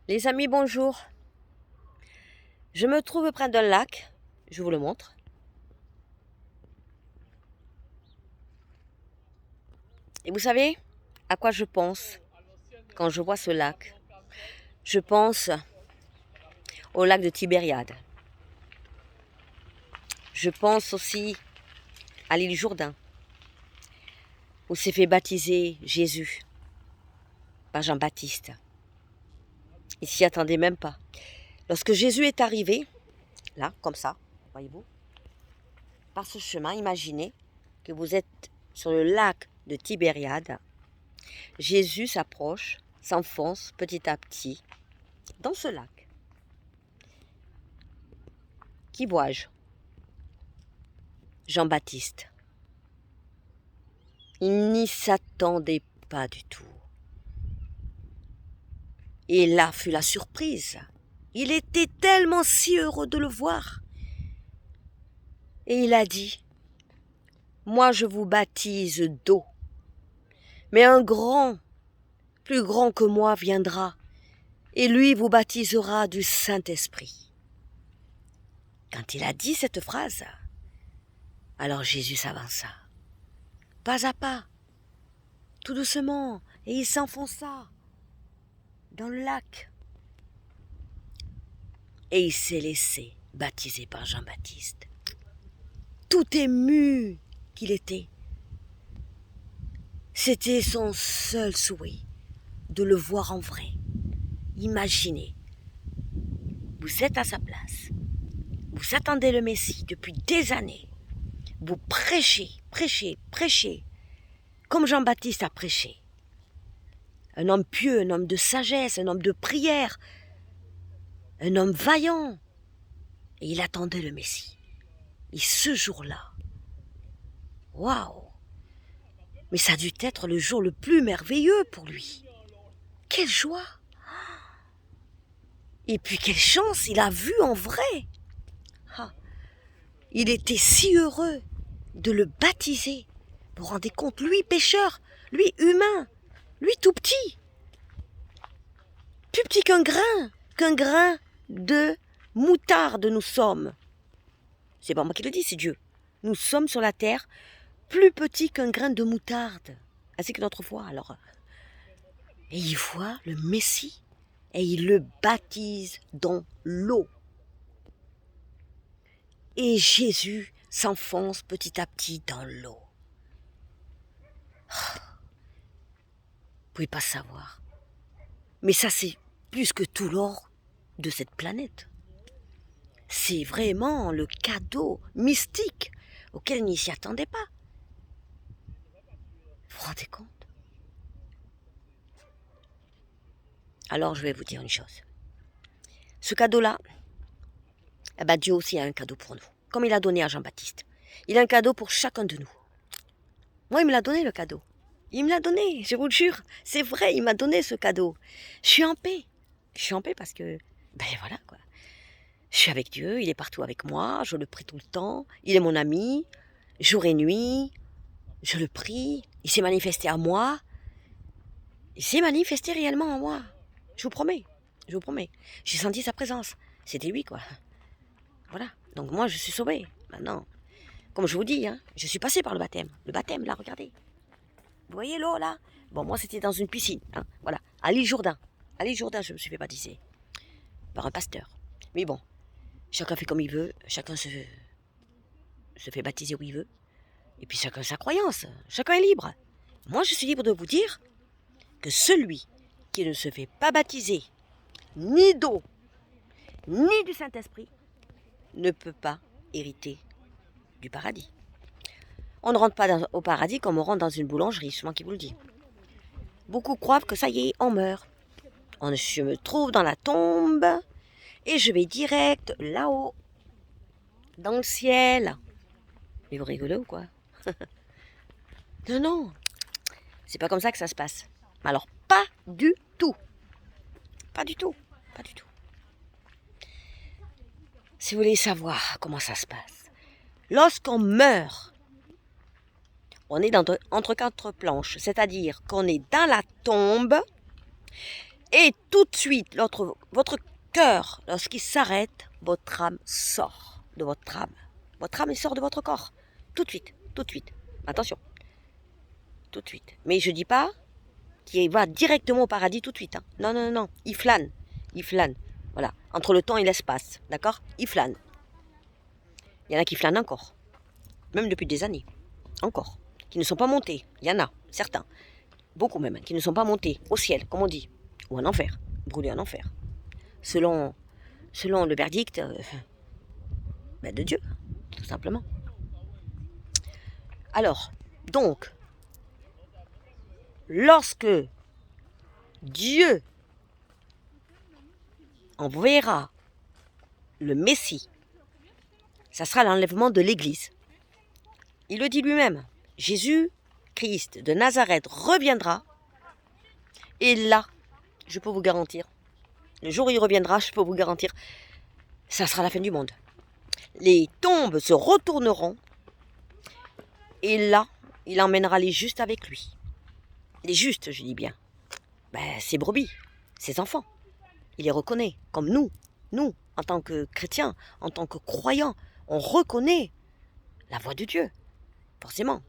Les amis, bonjour. Je me trouve près d'un lac. Je vous le montre. Et vous savez à quoi je pense quand je vois ce lac? Je pense au lac de Tibériade. Je pense aussi à l'île Jourdain, où s'est fait baptiser Jésus par Jean-Baptiste. Il s'y attendait même pas. Lorsque Jésus est arrivé, là, comme ça, voyez-vous, par ce chemin, imaginez que vous êtes sur le lac de Tibériade. Jésus s'approche, s'enfonce petit à petit dans ce lac. Qui vois-je? Jean-Baptiste. Il n'y s'attendait pas du tout. Et là fut la surprise. Il était tellement si heureux de le voir. Et il a dit, moi je vous baptise d'eau, mais un grand, plus grand que moi viendra, et lui vous baptisera du Saint-Esprit. Quand il a dit cette phrase, alors Jésus s'avança, pas à pas, tout doucement, et il s'enfonça dans le lac. Et il s'est laissé baptiser par Jean-Baptiste. Tout ému qu'il était. C'était son seul souhait de le voir en vrai. Imaginez, vous êtes à sa place. Vous attendez le Messie depuis des années. Vous prêchez, prêchez, prêchez, comme Jean-Baptiste a prêché. Un homme pieux, un homme de sagesse, un homme de prière, un homme vaillant. Et il attendait le Messie. Et ce jour-là, waouh! Mais ça a dû être le jour le plus merveilleux pour lui. Quelle joie! Et puis quelle chance, il a vu en vrai. Ah, il était si heureux de le baptiser. Vous vous rendez compte, lui pécheur, lui humain, lui tout petit. Plus petit qu'un grain de moutarde nous sommes. C'est pas moi qui le dis, c'est Dieu. Nous sommes sur la terre plus petits qu'un grain de moutarde. Ainsi que notre foi, alors. Et il voit le Messie et il le baptise dans l'eau. Et Jésus s'enfonce petit à petit dans l'eau. Vous ne pouvez pas savoir. Mais ça, c'est plus que tout l'or de cette planète. C'est vraiment le cadeau mystique auquel il n'y s'y attendait pas. Vous vous rendez compte? Alors, je vais vous dire une chose. Ce cadeau-là, eh ben, Dieu aussi a un cadeau pour nous. Comme il a donné à Jean-Baptiste. Il a un cadeau pour chacun de nous. Moi, il me l'a donné, le cadeau. Il me l'a donné, je vous le jure. C'est vrai, il m'a donné ce cadeau. Je suis en paix. Je suis en paix parce que, ben voilà quoi. Je suis avec Dieu, il est partout avec moi, je le prie tout le temps. Il est mon ami, jour et nuit. Je le prie, il s'est manifesté à moi. Il s'est manifesté réellement en moi. Je vous promets, je vous promets. J'ai senti sa présence. C'était lui quoi. Voilà, donc moi je suis sauvée. Maintenant, comme je vous dis, hein, je suis passée par le baptême. Le baptême, là, regardez. Vous voyez l'eau, là? Bon, moi, c'était dans une piscine. Hein, voilà, à l'île Jourdain. À l'île Jourdain, je me suis fait baptiser. Par un pasteur. Mais bon, chacun fait comme il veut. Chacun se fait baptiser où il veut. Et puis chacun sa croyance. Chacun est libre. Moi, je suis libre de vous dire que celui qui ne se fait pas baptiser ni d'eau, ni du Saint-Esprit, ne peut pas hériter du paradis. On ne rentre pas au paradis comme on rentre dans une boulangerie, c'est moi qui vous le dis. Beaucoup croient que ça y est, on meurt. Je me trouve dans la tombe et je vais direct là-haut, dans le ciel. Mais vous rigolez ou quoi? Non, non, c'est pas comme ça que ça se passe. Alors, pas du tout. Pas du tout. Pas du tout. Si vous voulez savoir comment ça se passe, lorsqu'on meurt, on est entre quatre planches, c'est-à-dire qu'on est dans la tombe Et tout de suite, votre cœur, lorsqu'il s'arrête, votre âme sort de votre âme. Votre âme, elle sort de votre corps. Tout de suite, tout de suite. Attention. Tout de suite. Mais je ne dis pas qu'il va directement au paradis tout de suite. Hein. Non, non, non, non. Il flâne. Il flâne. Voilà. Entre le temps et l'espace. D'accord? Il flâne. Il y en a qui flânent encore. Même depuis des années. Encore. Qui ne sont pas montés. Il y en a. Certains. Beaucoup même. Qui ne sont pas montés au ciel, comme on dit. Ou en enfer. Brûlés en enfer. Selon le verdict de Dieu. Tout simplement. Alors, donc, lorsque Dieu enverra le Messie, ça sera l'enlèvement de l'Église. Il le dit lui-même. Jésus-Christ de Nazareth reviendra. Et là, je peux vous garantir, le jour où il reviendra, je peux vous garantir, ça sera la fin du monde. Les tombes se retourneront. Et là, il emmènera les justes avec lui. Les justes, je dis bien. Ses brebis, ses enfants. Il les reconnaît, comme nous, en tant que chrétiens, en tant que croyants, on reconnaît la voix de Dieu, forcément.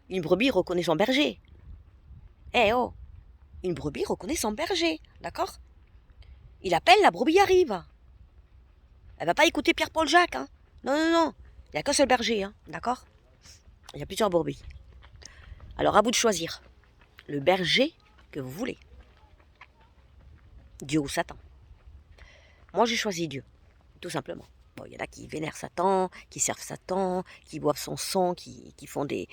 Une brebis reconnaît son berger. Eh oh, une brebis reconnaît son berger, d'accord? Il appelle, la brebis arrive. Elle va pas écouter Pierre-Paul Jacques, hein? Non, non, non, il n'y a qu'un seul berger, hein, d'accord? Il y a plusieurs brebis. Alors à vous de choisir le berger que vous voulez. Dieu ou Satan. Moi, j'ai choisi Dieu, tout simplement. Bon, il y en a qui vénèrent Satan, qui servent Satan, qui boivent son sang, qui font des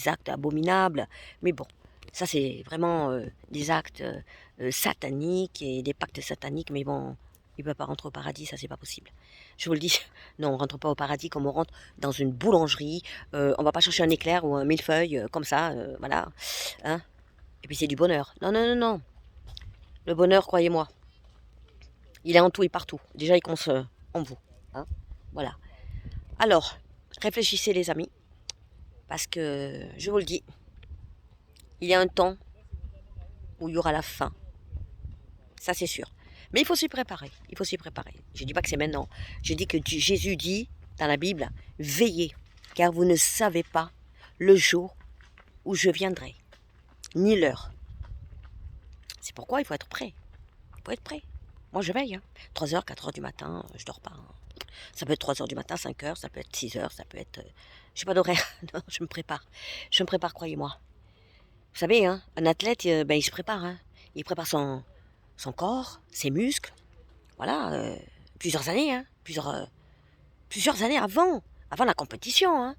actes abominables. Mais bon, ça, c'est vraiment des actes sataniques et des pactes sataniques. Mais bon, ils ne peuvent pas rentrer au paradis, ça, c'est pas possible. Je vous le dis, non, on ne rentre pas au paradis comme on rentre dans une boulangerie. On ne va pas chercher un éclair ou un millefeuille comme ça, voilà. Hein. Et puis, c'est du bonheur. Non, non, non, non. Le bonheur, croyez-moi, il est en tout et partout. Déjà, il commence en vous. Hein, voilà. Alors, réfléchissez les amis. Parce que, je vous le dis, il y a un temps où il y aura la fin. Ça, c'est sûr. Mais il faut s'y préparer. Il faut s'y préparer. Je ne dis pas que c'est maintenant. Je dis que Jésus dit dans la Bible, veillez, car vous ne savez pas le jour où je viendrai, ni l'heure. C'est pourquoi il faut être prêt. Il faut être prêt. Moi, je veille. 3h, 4h du matin, je dors pas. Ça peut être 3h du matin, 5h, ça peut être 6h, ça peut être... je n'ai pas d'horaire. Non, je me prépare. Je me prépare, croyez-moi. Vous savez, hein, un athlète, il se prépare. Hein. Il prépare son corps, ses muscles. Voilà, plusieurs années. Hein, plusieurs années avant la compétition. Hein.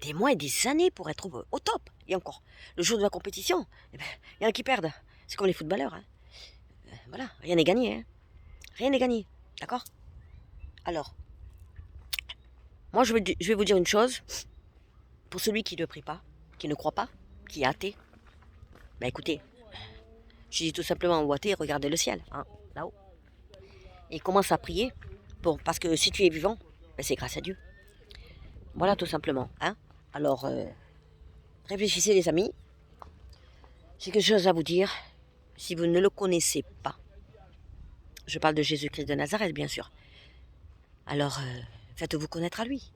Des mois et des années pour être au top. Et encore, le jour de la compétition, il y en a qui perdent. C'est comme les footballeurs. Hein. Voilà, rien n'est gagné. Hein. Rien n'est gagné, d'accord? Alors, moi je vais vous dire une chose. Pour celui qui ne prie pas, qui ne croit pas, qui est athée, écoutez, je dis tout simplement au athée, regardez le ciel, hein, là-haut. Et commence à prier, parce que si tu es vivant, c'est grâce à Dieu. Voilà tout simplement. Hein. Alors, réfléchissez les amis. J'ai quelque chose à vous dire. Si vous ne le connaissez pas, je parle de Jésus-Christ de Nazareth, bien sûr. Alors, faites-vous connaître à lui.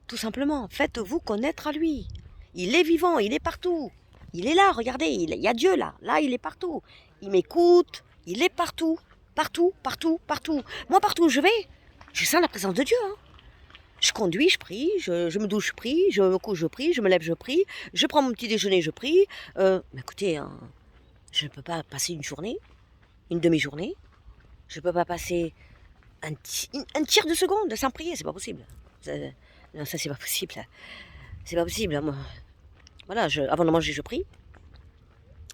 Tout simplement, faites-vous connaître à lui. Il est vivant, il est partout. Il est là, regardez, il y a Dieu là. Là, il est partout. Il m'écoute, il est partout. Partout, partout, partout. Moi, partout où je vais, je sens la présence de Dieu. Hein. Je conduis, je prie, je me douche, je prie, je me couche, je prie, je me lève, je prie, je prends mon petit déjeuner, je prie. Mais écoutez, hein, je ne peux pas passer une journée, une demi-journée. Je ne peux pas passer un tiers de seconde sans prier, c'est pas possible. Non, ça c'est pas possible. C'est pas possible. Moi. Voilà, avant de manger, je prie.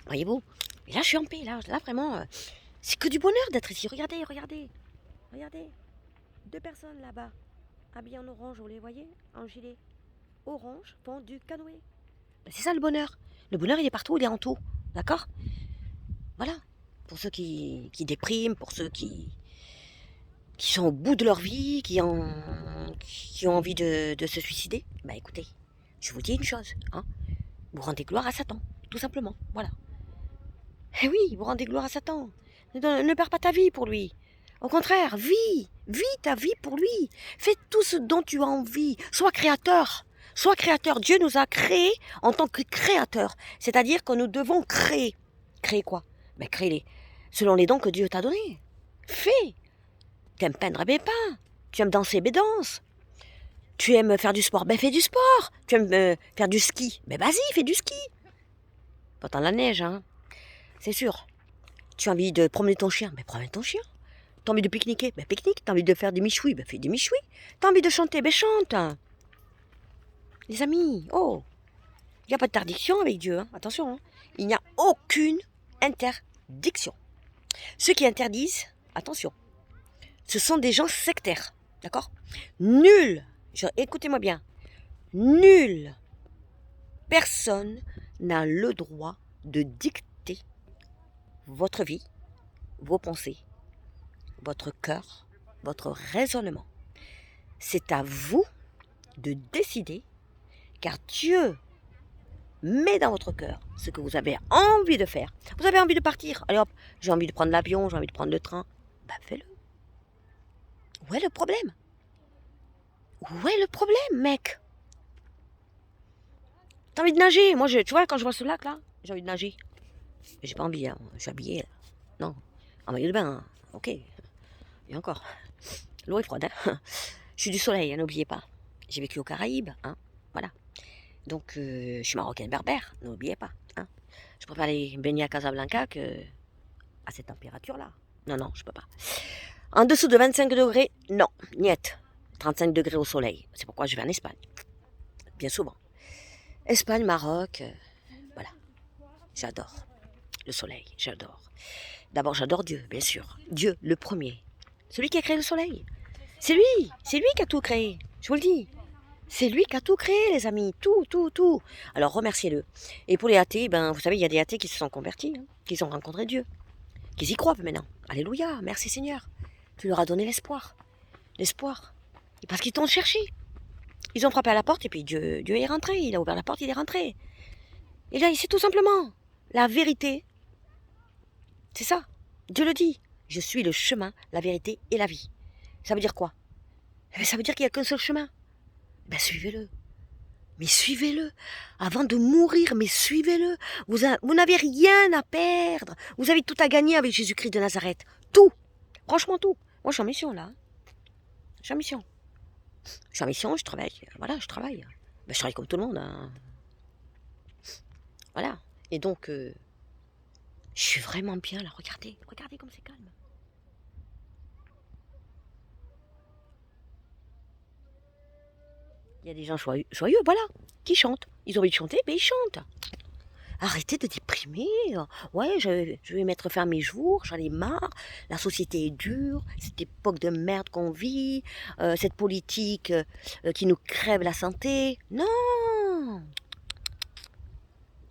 Voyez-vous. Et là, je suis en paix. Là vraiment, c'est que du bonheur d'être ici. Regardez, regardez. Regardez. 2 personnes là-bas, habillées en orange, vous les voyez? En gilet orange, font du canoë. C'est ça le bonheur. Le bonheur, il est partout, il est en tout. D'accord? Voilà. Pour ceux qui dépriment, pour ceux qui sont au bout de leur vie, qui ont envie de se suicider, écoutez, je vous dis une chose, hein, vous rendez gloire à Satan, tout simplement, voilà. Eh oui, vous rendez gloire à Satan. Ne perds pas ta vie pour lui. Au contraire, vis ta vie pour lui. Fais tout ce dont tu as envie. Sois créateur. Sois créateur. Dieu nous a créés en tant que créateurs. C'est-à-dire que nous devons créer. Créer quoi? Ben, créer selon les dons que Dieu t'a donnés. Fais. Tu aimes peindre, ben peins. Tu aimes danser, ben danse. Tu aimes faire du sport, ben fais du sport. Tu aimes faire du ski, ben vas-y, fais du ski. Pas dans la neige, hein. C'est sûr. Tu as envie de promener ton chien, ben promène ton chien. T'as envie de pique-niquer, ben pique-nique. T'as envie de faire des michouis, ben fais des michouis. T'as envie de chanter, ben chante. Les amis, oh, il n'y a pas d'interdiction avec Dieu, hein. Attention, hein. Il n'y a aucune interdiction. Ceux qui interdisent, attention, ce sont des gens sectaires, d'accord? Nul, écoutez-moi bien, nulle personne n'a le droit de dicter votre vie, vos pensées, votre cœur, votre raisonnement. C'est à vous de décider, car Dieu met dans votre cœur ce que vous avez envie de faire. Vous avez envie de partir, allez hop, j'ai envie de prendre l'avion, j'ai envie de prendre le train, ben fais-le. Où est le problème? Où est le problème, mec? T'as envie de nager? Moi, tu vois, quand je vois ce lac là, j'ai envie de nager. Mais j'ai pas envie, hein. Je suis habillée. Là. Non, en maillot de bain, hein. Ok. Et encore, l'eau est froide. Hein. Je suis du soleil, hein, n'oubliez pas. J'ai vécu aux Caraïbes, hein. Voilà. Donc, je suis marocaine berbère, n'oubliez pas. Hein. Je préfère aller baigner à Casablanca que à cette température-là. Non, non, je peux pas. En dessous de 25 degrés, non, niet. 35 degrés au soleil. C'est pourquoi je vais en Espagne. Bien souvent. Espagne, Maroc, voilà. J'adore le soleil, j'adore. D'abord, j'adore Dieu, bien sûr. Dieu, le premier. Celui qui a créé le soleil. C'est lui qui a tout créé. Je vous le dis. C'est lui qui a tout créé, les amis. Tout, tout, tout. Alors, remerciez-le. Et pour les athées, ben, vous savez, il y a des athées qui se sont convertis, hein, qui ont rencontré Dieu, qui y croient maintenant. Alléluia, merci Seigneur. Tu leur as donné l'espoir. L'espoir. Parce qu'ils t'ont cherché. Ils ont frappé à la porte et puis Dieu est rentré. Il a ouvert la porte, il est rentré. Et là, c'est tout simplement la vérité. C'est ça. Dieu le dit. Je suis le chemin, la vérité et la vie. Ça veut dire quoi? Ça veut dire qu'il n'y a qu'un seul chemin. Ben suivez-le. Mais suivez-le. Avant de mourir, mais suivez-le. Vous n'avez rien à perdre. Vous avez tout à gagner avec Jésus-Christ de Nazareth. Tout. Franchement tout. Moi, je suis en mission là. Je suis en mission. Je suis en mission, je travaille. Voilà, je travaille. Ben, je travaille comme tout le monde. Hein. Voilà. Et donc, je suis vraiment bien là. Regardez comme c'est calme. Il y a des gens joyeux, voilà, qui chantent. Ils ont envie de chanter, mais ils chantent. Arrêtez de déprimer. Ouais, je vais mettre fin à mes jours, j'en ai marre. La société est dure, cette époque de merde qu'on vit, cette politique qui nous crève la santé. Non!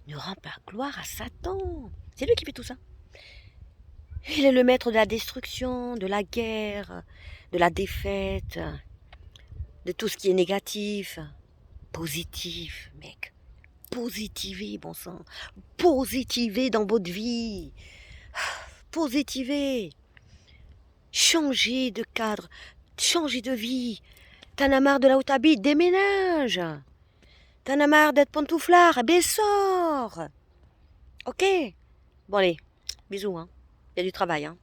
Ne rends pas gloire à Satan. C'est lui qui fait tout ça. Il est le maître de la destruction, de la guerre, de la défaite, de tout ce qui est négatif. Positif, mec. Positivez, bon sang. Positivez dans votre vie. Positivez. Changez de cadre. Changez de vie. T'en as marre de là où t'habites, déménage. T'en as marre d'être pantouflard, eh bien sors. Ok. Bon allez, bisous, hein. Il y a du travail, hein.